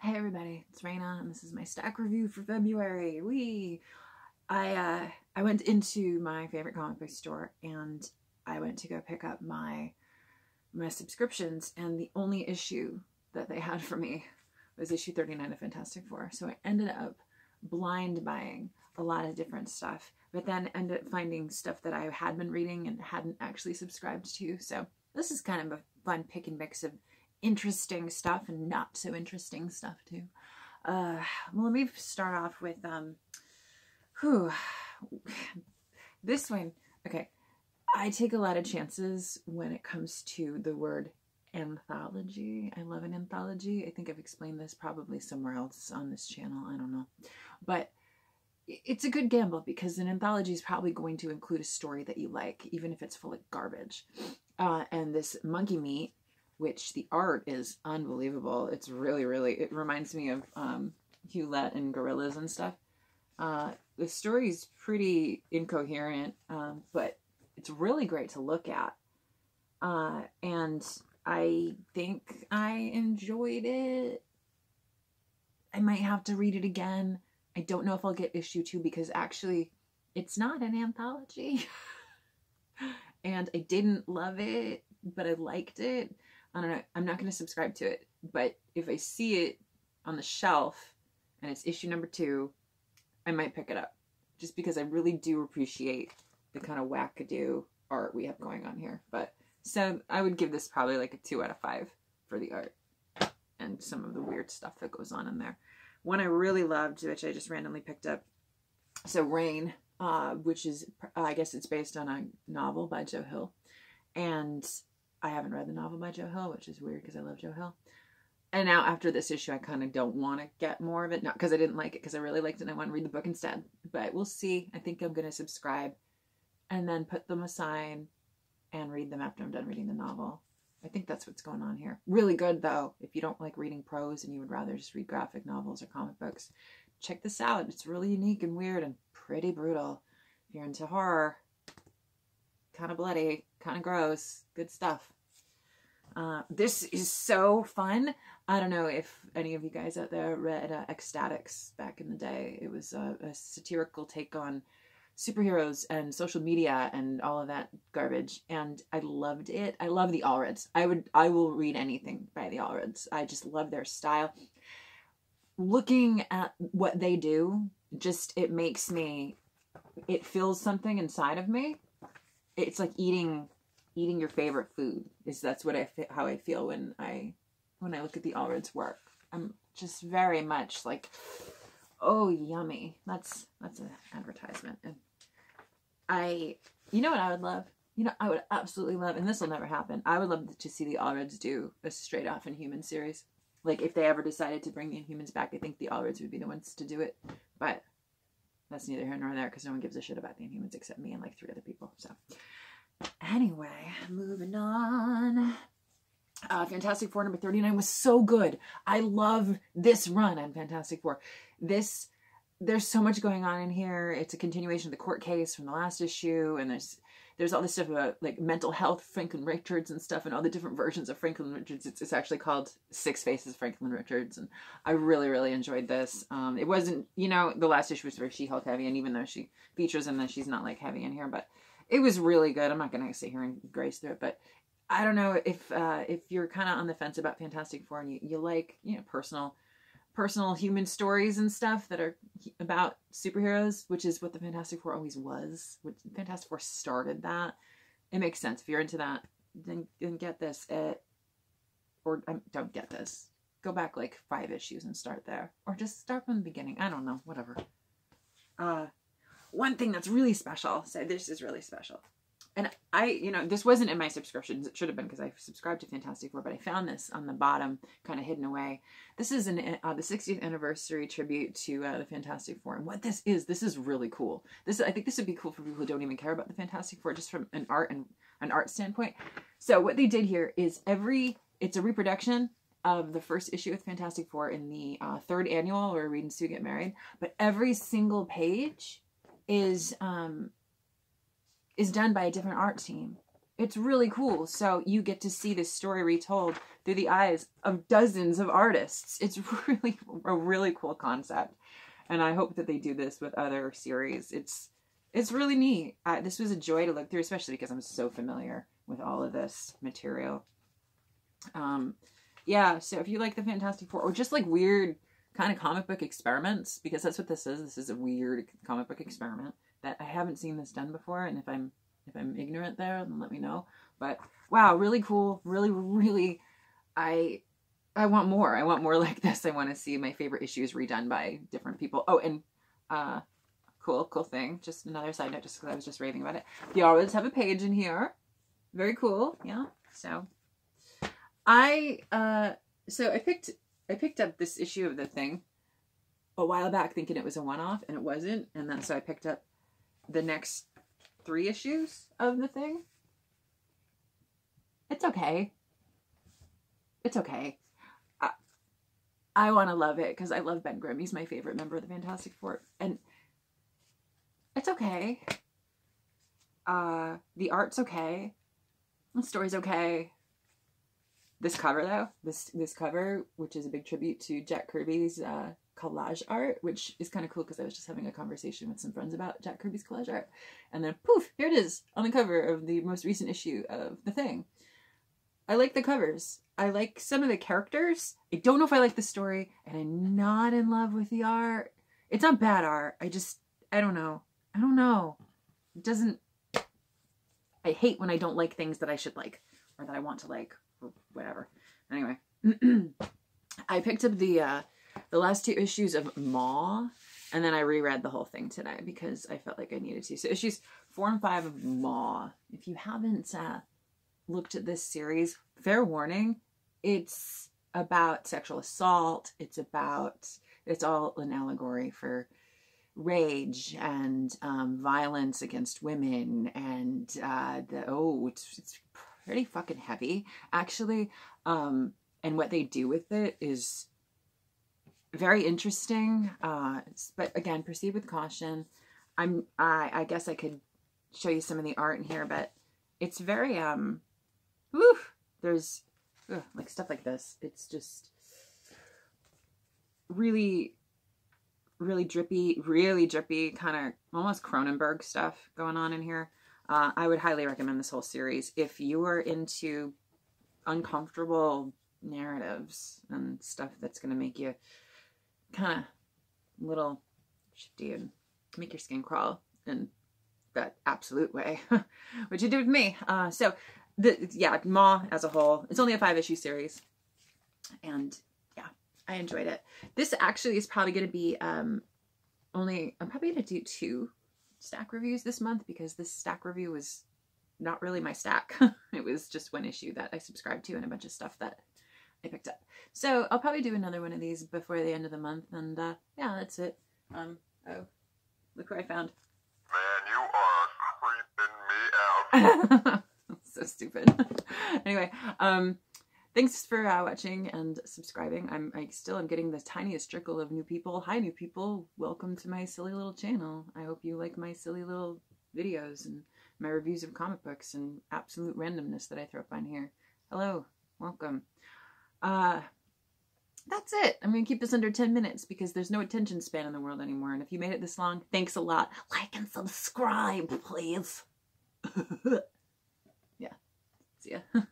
Hey everybody, it's Raina, and this is my stack review for February. I went into my favorite comic book store and I went to go pick up my subscriptions, and the only issue that they had for me was issue 39 of Fantastic Four. So I ended up blind buying a lot of different stuff, but then ended up finding stuff that I had been reading and hadn't actually subscribed to. So this is kind of a fun pick and mix of interesting stuff and not so interesting stuff too. Well, let me start off with this one. Okay, I take a lot of chances when it comes to the word anthology. I love an anthology. I think I've explained this probably somewhere else on this channel, I don't know, but it's a good gamble because an anthology is probably going to include a story that you like, even if it's full of garbage. And this Monkey Meat, which the art is unbelievable. It's really, it reminds me of Hewlett and Gorillas and stuff. The story's pretty incoherent, but it's really great to look at. And I think I enjoyed it. I might have to read it again. I don't know if I'll get issue 2 because actually it's not an anthology. And I didn't love it, but I liked it. I don't know, I'm not going to subscribe to it, but if I see it on the shelf and it's issue number 2, I might pick it up just because I really do appreciate the kind of wackadoo art we have going on here. But so I would give this probably like a 2 out of 5 for the art and some of the weird stuff that goes on in there. One I really loved, which I just randomly picked up, so Rain, which is, I guess it's based on a novel by Joe Hill, and I haven't read the novel by Joe Hill, which is weird because I love Joe Hill. And now after this issue, I kind of don't want to get more of it. Not because I didn't like it, because I really liked it and I want to read the book instead. But we'll see. I think I'm going to subscribe and then put them aside and read them after I'm done reading the novel. I think that's what's going on here. Really good, though. If you don't like reading prose and you would rather just read graphic novels or comic books, check this out. It's really unique and weird and pretty brutal. If you're into horror, kind of bloody, kind of gross, good stuff. This is so fun. I don't know if any of you guys out there read Ecstatics back in the day. It was a satirical take on superheroes and social media and all of that garbage, and I loved it. I love the Allreds. I will read anything by the Allreds. I just love their style. Looking at what they do, just it fills something inside of me. It's like eating your favorite food. That's what how I feel when I look at the Allreds work. I'm just very much like, oh, yummy. That's an advertisement. And you know what I would love? You know, I would absolutely love, and this will never happen, I would love to see the Allreds do a straight off Inhuman series. Like, if they ever decided to bring the Inhumans back, I think the Allreds would be the ones to do it. But that's neither here nor there because no one gives a shit about the Inhumans except me and like 3 other people. So anyway, moving on. Fantastic Four number 39 was so good. I love this run on Fantastic Four. There's so much going on in here. It's a continuation of the court case from the last issue, and there's all this stuff about like mental health, Franklin Richards and stuff, and all the different versions of Franklin Richards. It's actually called Six Faces Franklin Richards, and I really enjoyed this. It wasn't, you know, the last issue was very She-Hulk heavy, and even though she features in this, she's not like heavy in here, but it was really good. I'm not going to sit here and grace through it, but I don't know if you're kind of on the fence about Fantastic Four and you like, you know, personal human stories and stuff that are about superheroes, which is what the Fantastic Four always was. Fantastic Four started that. It makes sense. If you're into that, then get this. Or don't get this. Go back like 5 issues and start there. Or just start from the beginning. I don't know. Whatever. One thing that's really special. So this is really special. And this wasn't in my subscriptions. It should have been because I subscribed to Fantastic Four, but I found this on the bottom, kind of hidden away. This is the 60th anniversary tribute to the Fantastic Four. And what this is really cool. I think this would be cool for people who don't even care about the Fantastic Four, just from an art standpoint. So what they did here is it's a reproduction of the first issue with Fantastic Four in the 3rd annual where Reed and Sue get married. But every single page is done by a different art team. It's really cool. So you get to see this story retold through the eyes of dozens of artists. It's really a really cool concept. And I hope that they do this with other series. It's really neat. This was a joy to look through, especially because I'm so familiar with all of this material. Yeah, so if you like the Fantastic Four, or just like weird kind of comic book experiments, because that's what this is. This is a weird comic book experiment that I haven't seen this done before. And if I'm ignorant there, then let me know. But wow, really cool. Really, really, I want more. I want more like this. I want to see my favorite issues redone by different people. Oh, and cool thing. Just another side note, just because I was just raving about it. You always have a page in here. Very cool. Yeah. So I picked up this issue of The Thing a while back thinking it was a one-off, and it wasn't. And then so I picked up the next 3 issues of The Thing. It's okay. It's okay. I want to love it because I love Ben Grimm. He's my favorite member of the Fantastic Four. And it's okay. The art's okay. The story's okay. This cover, though, this cover, which is a big tribute to Jack Kirby's collage art, which is kind of cool because I was just having a conversation with some friends about Jack Kirby's collage art. And then, poof, here it is on the cover of the most recent issue of The Thing. I like the covers. I like some of the characters. I don't know if I like the story, and I'm not in love with the art. It's not bad art. I don't know. I don't know. It doesn't... I hate when I don't like things that I should like, or that I want to like, or whatever. Anyway, I picked up the last 2 issues of Maw, and then I reread the whole thing today because I felt like I needed to. So issues 4 and 5 of Maw. If you haven't looked at this series, fair warning, it's about sexual assault. It's all an allegory for rage and violence against women, and it's pretty fucking heavy, actually. And what they do with it is very interesting. But again, proceed with caution. I guess I could show you some of the art in here, but it's very there's like stuff like this. It's just really, really drippy, kind of almost Cronenberg stuff going on in here. I would highly recommend this whole series if you are into uncomfortable narratives and stuff that's going to make you kind of little shifty and make your skin crawl in that absolute way, which you did with me. Maw as a whole, it's only a 5-issue series, and yeah, I enjoyed it. This actually is probably going to be I'm probably going to do 2 stack reviews this month, because this stack review was not really my stack. It was just 1 issue that I subscribed to and a bunch of stuff that I picked up. So I'll probably do another one of these before the end of the month, and yeah, that's it. Oh, look who I found. Man, you are creeping me out. So stupid. Anyway, thanks for watching and subscribing. I still am getting the tiniest trickle of new people. Hi, new people. Welcome to my silly little channel. I hope you like my silly little videos and my reviews of comic books and absolute randomness that I throw up on here. Hello. Welcome. That's it. I'm going to keep this under 10 minutes because there's no attention span in the world anymore. And if you made it this long, thanks a lot. Like and subscribe, please. Yeah. See ya.